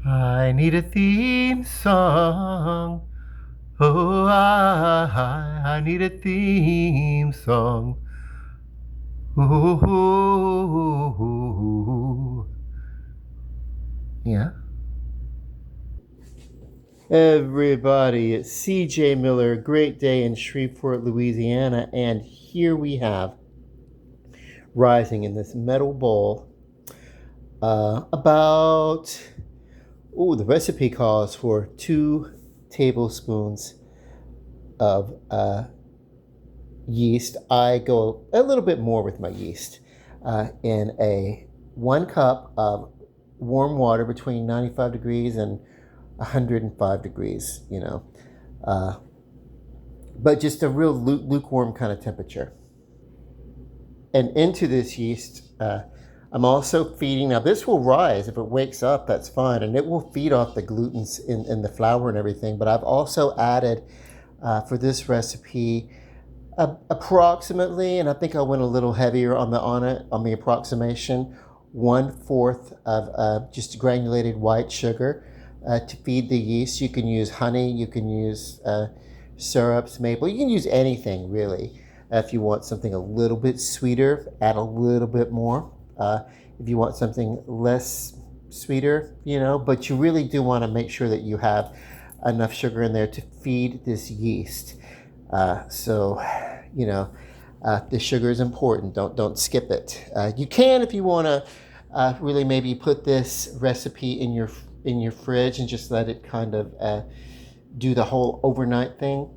I need a theme song. Oh, I need a theme song. Ooh, yeah. Everybody, it's CJ Miller. Great day in Shreveport, Louisiana, and here we have rising in this metal bowl about the recipe calls for 2 tablespoons of yeast. I go a little bit more with my yeast in a 1 cup of warm water between 95 degrees and 105 degrees, uh, but just a real lukewarm kind of temperature. And into this yeast, I'm also feeding. Now, this will rise. If it wakes up, that's fine. And it will feed off the glutens in the flour and everything. But I've also added for this recipe approximately, and I think I went a little heavier on the approximation, 1/4 of just granulated white sugar to feed the yeast. You can use honey, you can use syrups, maple, you can use anything really. If you want something a little bit sweeter, add a little bit more. If you want something less sweeter, but you really do want to make sure that you have enough sugar in there to feed this yeast. So, you know, the sugar is important. Don't skip it. You can, if you want to, really maybe put this recipe in your fridge and just let it kind of do the whole overnight thing.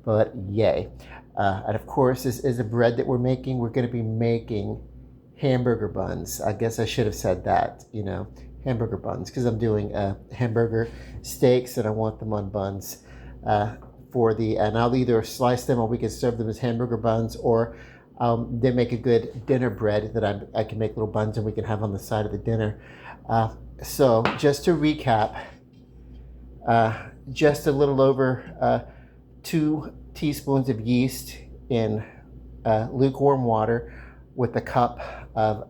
But yay! And of course, this is a bread that we're making. We're going to be making hamburger buns. I guess I should have said that. Hamburger buns, because I'm doing hamburger steaks and I want them on buns. And I'll either slice them or we can serve them as hamburger buns, or they make a good dinner bread that I can make little buns and we can have on the side of the dinner. So just to recap, just a little over 2 teaspoons of yeast in lukewarm water with a cup of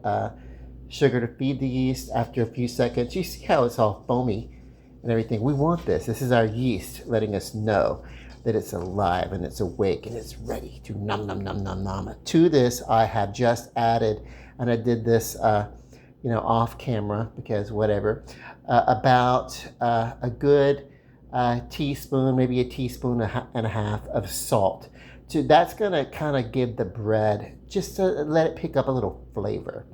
sugar to feed the yeast. After a few seconds, you see how it's all foamy and everything. We want this. This is our yeast letting us know that it's alive and it's awake and it's ready to nom nom nom nom nom. To this, I have just added, and I did this, off camera because whatever, about a good teaspoon, maybe a teaspoon and a half of salt. So that's gonna kind of give the bread, just to let it pick up a little flavor.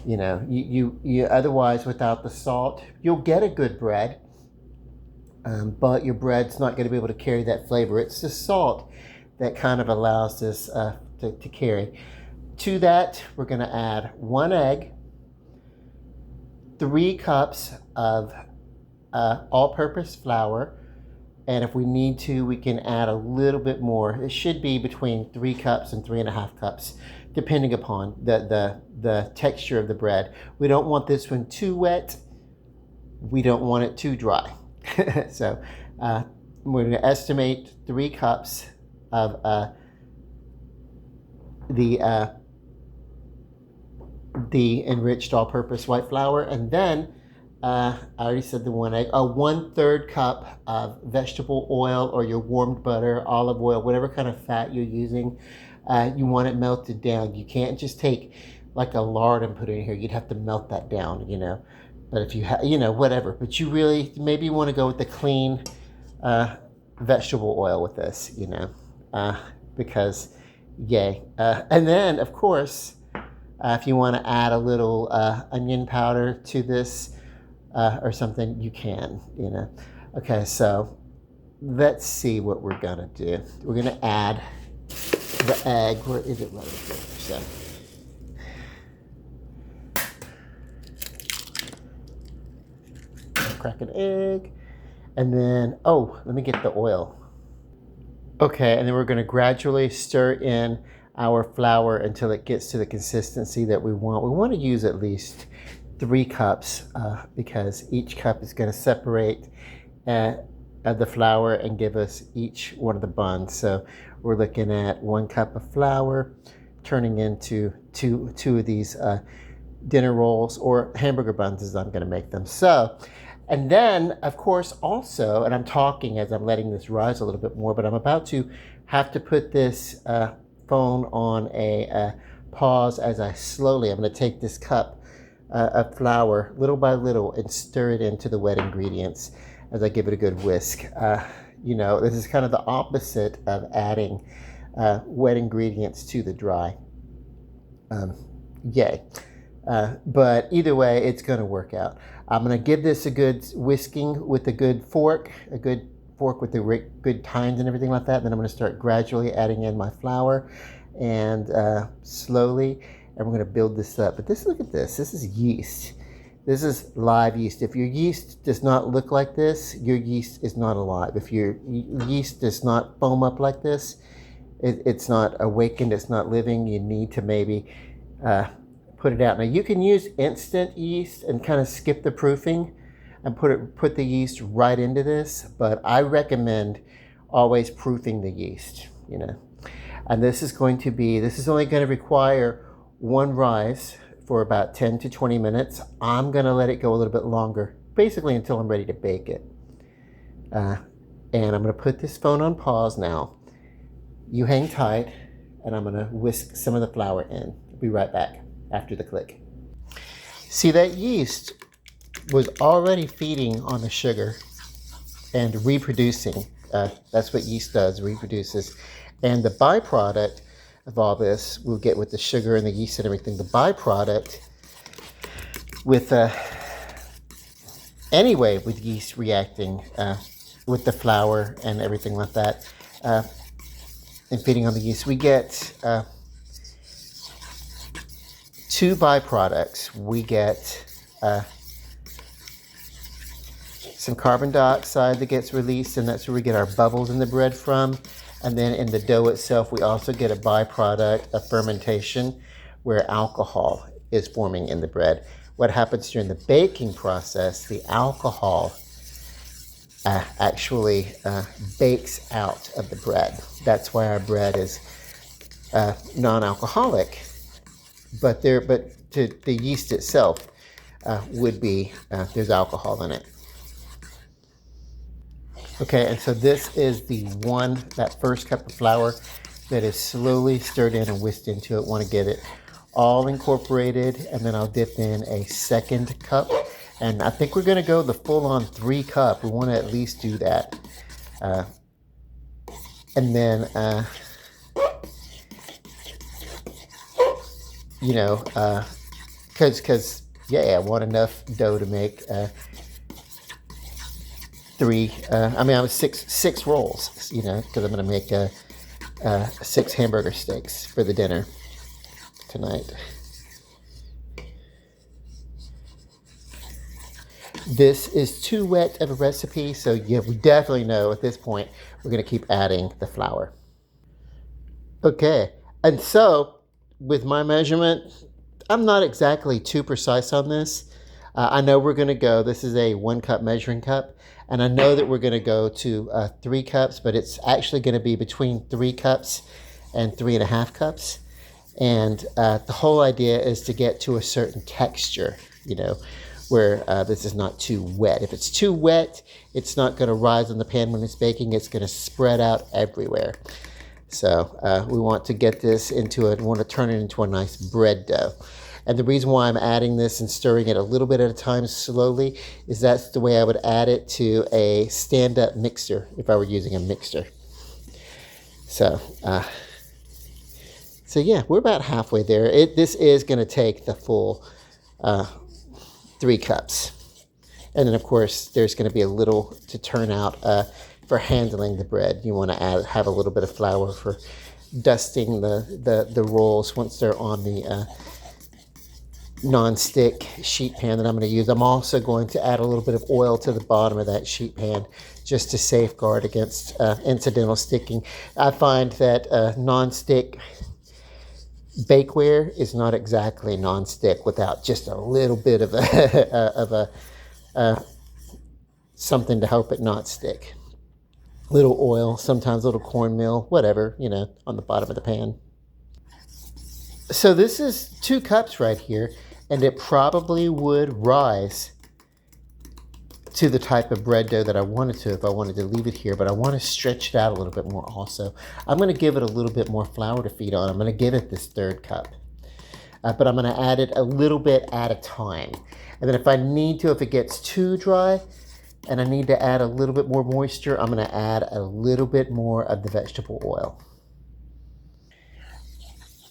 You otherwise without the salt, you'll get a good bread, but your bread's not going to be able to carry that flavor. It's the salt that kind of allows this to carry. To that, we're going to add 1 egg, 3 cups of all-purpose flour, and if we need to, we can add a little bit more. It should be between 3 cups and 3.5 cups, depending upon the texture of the bread. We don't want this one too wet. We don't want it too dry. So we're going to estimate 3 cups of the enriched all-purpose white flour, and then I already said the 1 egg, a 1/3 cup of vegetable oil or your warmed butter, olive oil, whatever kind of fat you're using. You want it melted down. You can't just take like a lard and put it in here. You'd have to melt that down, But if you have, whatever. But you really maybe want to go with the clean vegetable oil with this, because yay. And then, of course, if you want to add a little onion powder to this or something, you can, Okay, so let's see what we're going to do. We're going to add the egg. Where is it? Right here. So. Crack an egg, and then let me get the oil. Okay, and then we're going to gradually stir in our flour until it gets to the consistency that we want. We want to use at least 3 cups because each cup is going to separate the flour and give us each one of the buns. So we're looking at 1 cup of flour turning into two of these dinner rolls or hamburger buns as I'm going to make them. So, and then of course also, and I'm talking as I'm letting this rise a little bit more, but I'm about to have to put this phone on a pause as I slowly, I'm going to take this cup of flour little by little and stir it into the wet ingredients as I give it a good whisk. You know, this is kind of the opposite of adding wet ingredients to the dry. Yay. But either way, it's going to work out. I'm going to give this a good whisking with a good fork with the good tines and everything like that. And then I'm going to start gradually adding in my flour and slowly, and we're going to build this up. But look at this. This is yeast. This is live yeast. If your yeast does not look like this, your yeast is not alive. If your yeast does not foam up like this, it's not awakened, it's not living. You need to maybe put it out. Now you can use instant yeast and kind of skip the proofing and put the yeast right into this, but I recommend always proofing the yeast, you know. And this is only going to require one rise for about 10 to 20 minutes. I'm going to let it go a little bit longer, basically until I'm ready to bake it. And I'm going to put this phone on pause now. You hang tight, and I'm going to whisk some of the flour in. I'll be right back after the click. See, that yeast was already feeding on the sugar and reproducing. That's what yeast does, reproduces. And the byproduct of all this we'll get with the sugar and the yeast and everything. The byproduct with yeast reacting with the flour and everything like that and feeding on the yeast, we get two byproducts. We get some carbon dioxide that gets released, and that's where we get our bubbles in the bread from. And then in the dough itself, we also get a byproduct of fermentation where alcohol is forming in the bread. What happens during the baking process, the alcohol actually bakes out of the bread. That's why our bread is non-alcoholic. But to the yeast itself would be, there's alcohol in it. Okay, and so this is that first cup of flour that is slowly stirred in and whisked into it. Want to get it all incorporated, and then I'll dip in a second cup. And I think we're going to go the full-on 3 cup. We want to at least do that. And then, you know, because I want enough dough to make 6 rolls, you know, because I'm going to make 6 hamburger steaks for the dinner tonight. This is too wet of a recipe, so yeah, we definitely know at this point we're going to keep adding the flour. Okay, and so with my measurement, I'm not exactly too precise on this. I know we're going to go, this is a 1 cup measuring cup, and I know that we're going to go to 3 cups, but it's actually going to be between 3 cups and 3.5 cups. And the whole idea is to get to a certain texture, you know, where this is not too wet. If it's too wet, it's not going to rise on the pan when it's baking. It's going to spread out everywhere. So we want to get this we want to turn it into a nice bread dough. And the reason why I'm adding this and stirring it a little bit at a time slowly is that's the way I would add it to a stand-up mixer if I were using a mixer. So yeah, we're about halfway there. This is going to take the full 3 cups. And then, of course, there's going to be a little to turn out for handling the bread. You want to have a little bit of flour for dusting the rolls once they're on the non-stick sheet pan that I'm going to use. I'm also going to add a little bit of oil to the bottom of that sheet pan just to safeguard against incidental sticking. I find that non-stick bakeware is not exactly non-stick without just a little bit of something to help it not stick. Little oil, sometimes a little cornmeal, whatever, you know, on the bottom of the pan. So this is 2 cups right here. and it probably would rise to the type of bread dough that I wanted to if I wanted to leave it here, but I want to stretch it out a little bit more also. I'm going to give it a little bit more flour to feed on. I'm going to give it this 1/3 cup, but I'm going to add it a little bit at a time. And then if I need to, if it gets too dry and I need to add a little bit more moisture, I'm going to add a little bit more of the vegetable oil.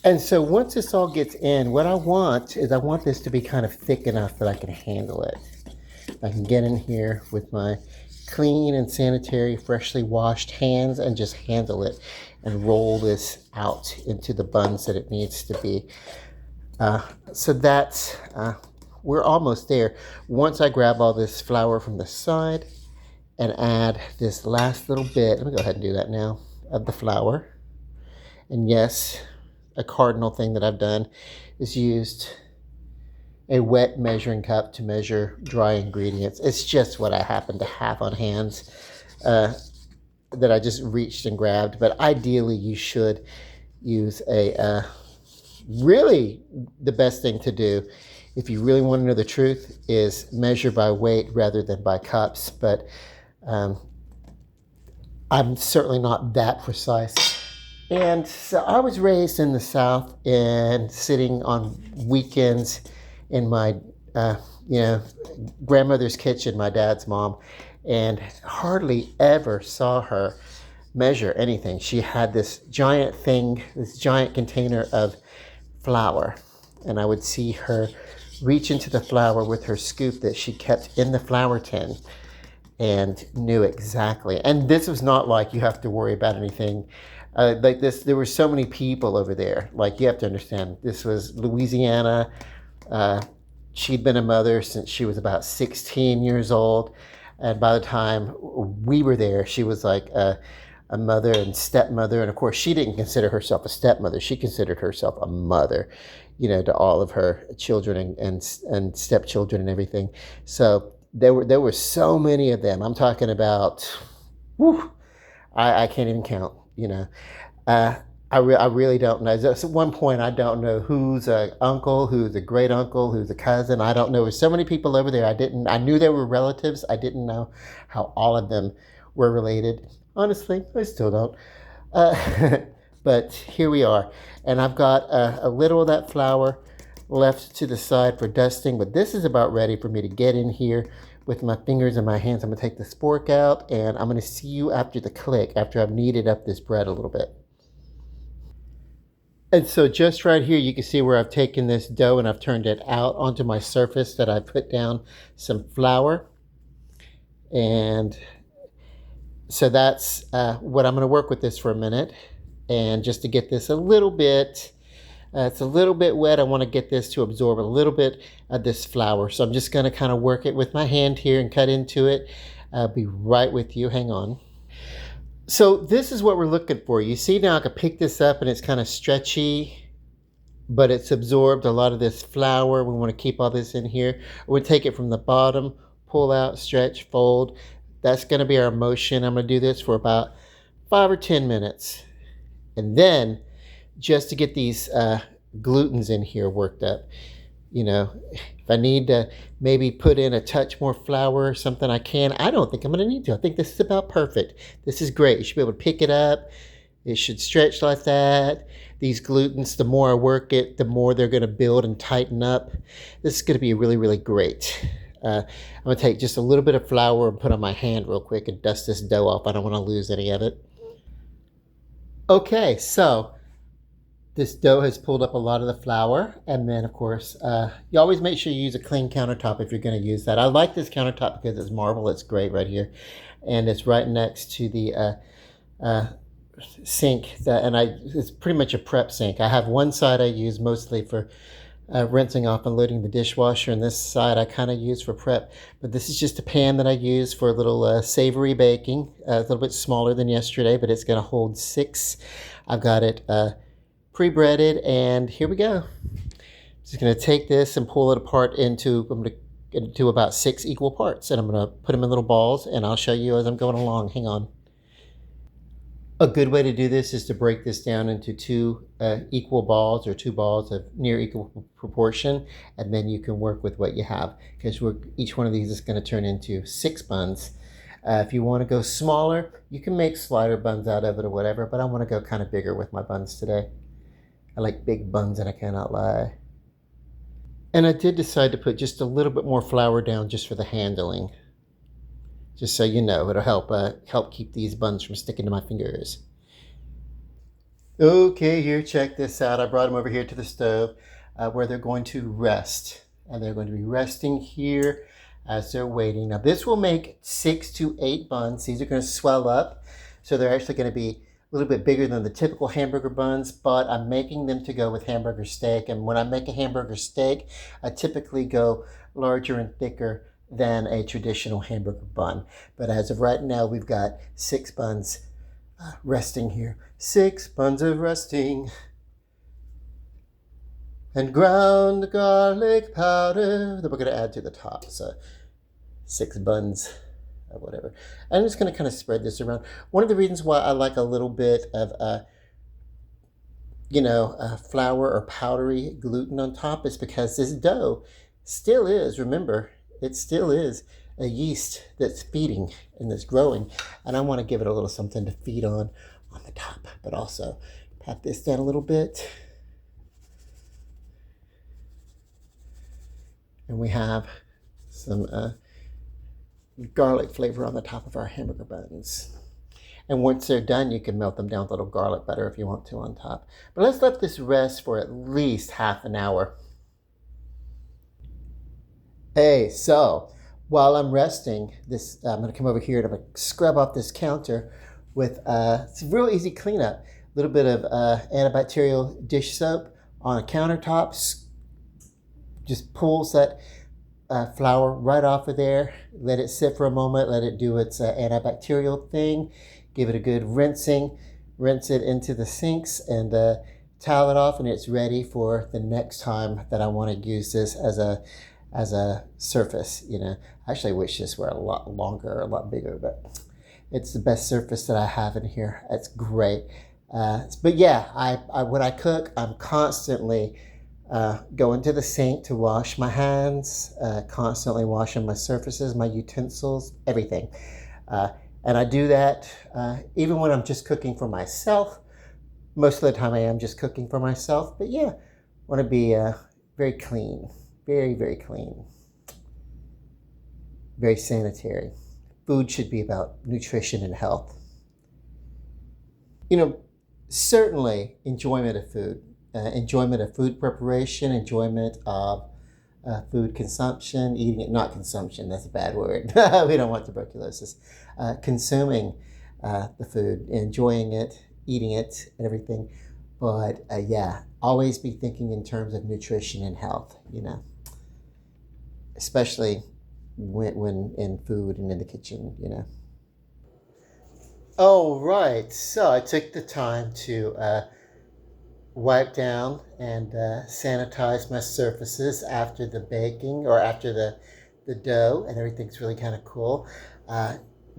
And so once this all gets in, what I want is I want this to be kind of thick enough that I can handle it. I can get in here with my clean and sanitary, freshly washed hands and just handle it and roll this out into the buns that it needs to be. So that's, we're almost there. Once I grab all this flour from the side and add this last little bit, let me go ahead and do that now, of the flour. And yes, a cardinal thing that I've done is used a wet measuring cup to measure dry ingredients. It's just what I happen to have on hands that I just reached and grabbed. But ideally, you should use a, really the best thing to do if you really want to know the truth is measure by weight rather than by cups. But I'm certainly not that precise. And so I was raised in the South and sitting on weekends in my, grandmother's kitchen, my dad's mom, and hardly ever saw her measure anything. She had this giant thing, this giant container of flour, and I would see her reach into the flour with her scoop that she kept in the flour tin and knew exactly. And this was not like you have to worry about anything like this. There were so many people over there. Like, you have to understand, this was Louisiana. She'd been a mother since she was about 16 years old. And by the time we were there, she was like a mother and stepmother. And of course, she didn't consider herself a stepmother. She considered herself a mother, to all of her children and stepchildren and everything. So there were so many of them. I'm talking about, I can't even count, I really don't know. So at one point, I don't know who's an uncle, who's a great uncle, who's a cousin. I don't know. There's so many people over there. I knew they were relatives. I didn't know how all of them were related. Honestly, I still don't. But here we are. And I've got a little of that flour left to the side for dusting. But this is about ready for me to get in here with my fingers and my hands. I'm going to take the spork out, and I'm going to see you after the click, after I've kneaded up this bread a little bit. And so just right here, you can see where I've taken this dough and I've turned it out onto my surface that I put down some flour. And so that's what I'm going to work with this for a minute. And just to get this a little bit, it's a little bit wet. I want to get this to absorb a little bit of this flour. So I'm just going to kind of work it with my hand here and cut into it. I'll be right with you. Hang on. So this is what we're looking for. You see now I can pick this up and it's kind of stretchy, but it's absorbed a lot of this flour. We want to keep all this in here. We'll take it from the bottom, pull out, stretch, fold. That's going to be our motion. I'm going to do this for about 5 or 10 minutes. And then just to get these glutens in here worked up, if I need to maybe put in a touch more flour or something, I can. I don't think I'm going to need to. I think this is about perfect. This is great. You should be able to pick it up. It should stretch like that. These glutens, the more I work it, the more they're going to build and tighten up. This is going to be really, really great. I'm going to take just a little bit of flour and put on my hand real quick and dust this dough off. I don't want to lose any of it. Okay, so this dough has pulled up a lot of the flour. And then, of course, you always make sure you use a clean countertop if you're going to use that. I like this countertop because it's marble. It's great right here. And it's right next to the sink. It's pretty much a prep sink. I have one side I use mostly for rinsing off and loading the dishwasher. And this side I kind of use for prep. But this is just a pan that I use for a little savory baking. A little bit smaller than yesterday, but it's going to hold 6. I've got it pre-breaded, and here we go. I'm just going to take this and pull it apart into about 6 equal parts, and I'm going to put them in little balls, and I'll show you as I'm going along. Hang on. A good way to do this is to break this down into two equal balls, or two balls of near equal proportion, and then you can work with what you have, because each one of these is going to turn into 6 buns. If you want to go smaller, you can make slider buns out of it or whatever, but I want to go kind of bigger with my buns today. I like big buns, and I cannot lie. And I did decide to put just a little bit more flour down just for the handling. Just so you know, it'll help keep these buns from sticking to my fingers. Okay, here, check this out. I brought them over here to the stove where they're going to rest. And they're going to be resting here as they're waiting. Now, this will make 6 to 8 buns. These are going to swell up. So they're actually going to be a little bit bigger than the typical hamburger buns, but I'm making them to go with hamburger steak. And when I make a hamburger steak, I typically go larger and thicker than a traditional hamburger bun. But as of right now, we've got 6 buns resting here. 6 buns of resting. And ground garlic powder that we're going to add to the top. So 6 buns of whatever. I'm just going to kind of spread this around. One of the reasons why I like a little bit of flour or powdery gluten on top is because this dough still is, remember, it still is a yeast that's feeding and that's growing. And I want to give it a little something to feed on the top, but also pat this down a little bit. And we have some garlic flavor on the top of our hamburger buns. And once they're done, you can melt them down with a little garlic butter if you want to on top. But let's let this rest for at least half an hour. Hey, so while I'm resting, I'm going to come over here and I'm going to scrub off this counter with it's a real easy cleanup. A little bit of antibacterial dish soap on a countertop. Just pulls that flour right off of there. Let it sit for a moment. Let it do its antibacterial thing. Give it a good rinsing. Rinse it into the sinks and towel it off, and it's ready for the next time that I want to use this as a surface. I actually wish this were a lot longer, a lot bigger, but it's the best surface that I have in here. It's great. But yeah, when I cook, I'm constantly going to the sink to wash my hands, constantly washing my surfaces, my utensils, everything. And I do that even when I'm just cooking for myself. Most of the time I am just cooking for myself. But yeah, I want to be very clean, very, very clean, very sanitary. Food should be about nutrition and health. Certainly enjoyment of food. Enjoyment of food preparation, enjoyment of food consumption, eating it, not consumption, that's a bad word. We don't want tuberculosis. Consuming the food, enjoying it, eating it, and everything. But yeah, always be thinking in terms of nutrition and health, especially when in food and in the kitchen, Oh, right. So I took the time to wipe down and sanitize my surfaces after the baking, or after the dough, and everything's really kind of cool.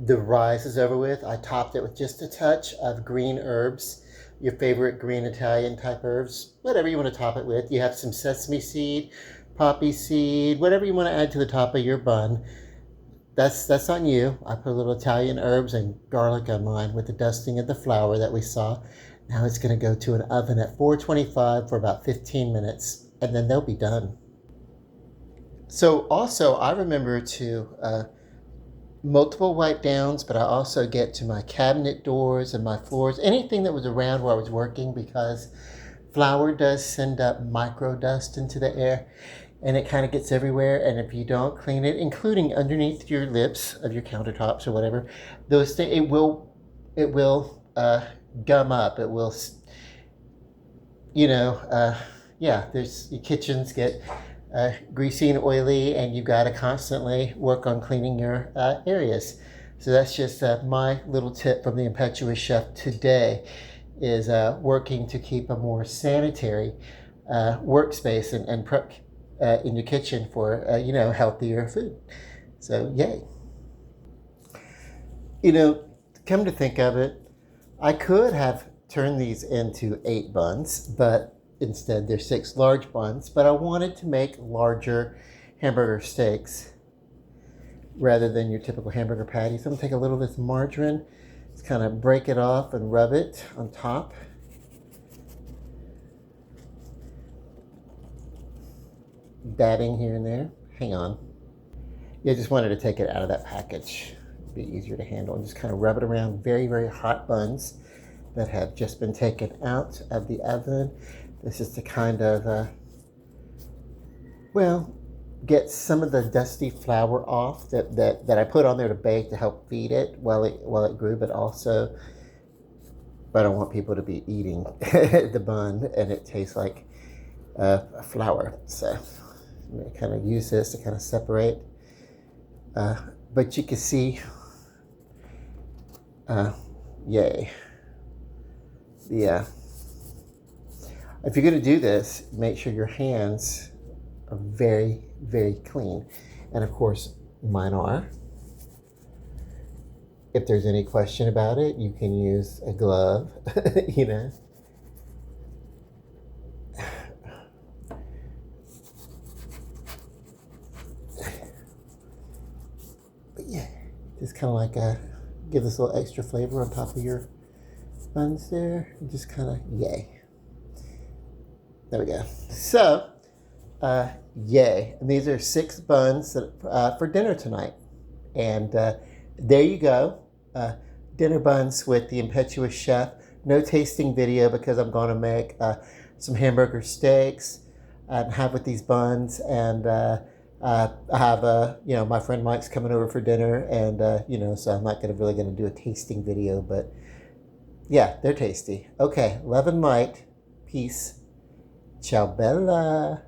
The rice is over with. I topped it with just a touch of green herbs, your favorite green Italian type herbs, whatever you want to top it with. You have some sesame seed, poppy seed, whatever you want to add to the top of your bun. That's on you. I put a little Italian herbs and garlic on mine with the dusting of the flour that we saw. Now it's going to go to an oven at 425 for about 15 minutes, and then they'll be done. So also, I remember to multiple wipe downs, but I also get to my cabinet doors and my floors, anything that was around where I was working, because flour does send up micro dust into the air, and it kind of gets everywhere. And if you don't clean it, including underneath your lips of your countertops or whatever, those things, it will gum up. It will, there's, your kitchens get greasy and oily, and you've got to constantly work on cleaning your areas. So that's just my little tip from the Impetuous Chef today, is working to keep a more sanitary workspace and prep in your kitchen for healthier food. So yay. Come to think of it, I could have turned these into 8 buns, but instead they're 6 large buns. But I wanted to make larger hamburger steaks rather than your typical hamburger patty. So I'm gonna take a little of this margarine, just kind of break it off and rub it on top. Dabbing here and there. Hang on. Yeah, I just wanted to take it out of that package. It'd be easier to handle, and just kind of rub it around very, very hot buns that have just been taken out of the oven. This is to kind of, well, get some of the dusty flour off that I put on there to bake to help feed it while it grew, but also I don't want people to be eating the bun and it tastes like flour. So I'm going to kind of use this to kind of separate. But you can see, yay. Yeah. If you're going to do this, make sure your hands are very, very clean. And of course, mine are. If there's any question about it, you can use a glove, you know. But yeah, just kind of like give this a little extra flavor on top of your buns there. And just kind of, yay. There we go. So, yay. And these are 6 buns that, for dinner tonight. And there you go. Dinner buns with the Impetuous Chef. No tasting video because I'm going to make some hamburger steaks and have with these buns. And I have my friend Mike's coming over for dinner, and so I'm not really going to do a tasting video, but yeah, they're tasty. Okay, love and light. Peace. Ciao, Bella.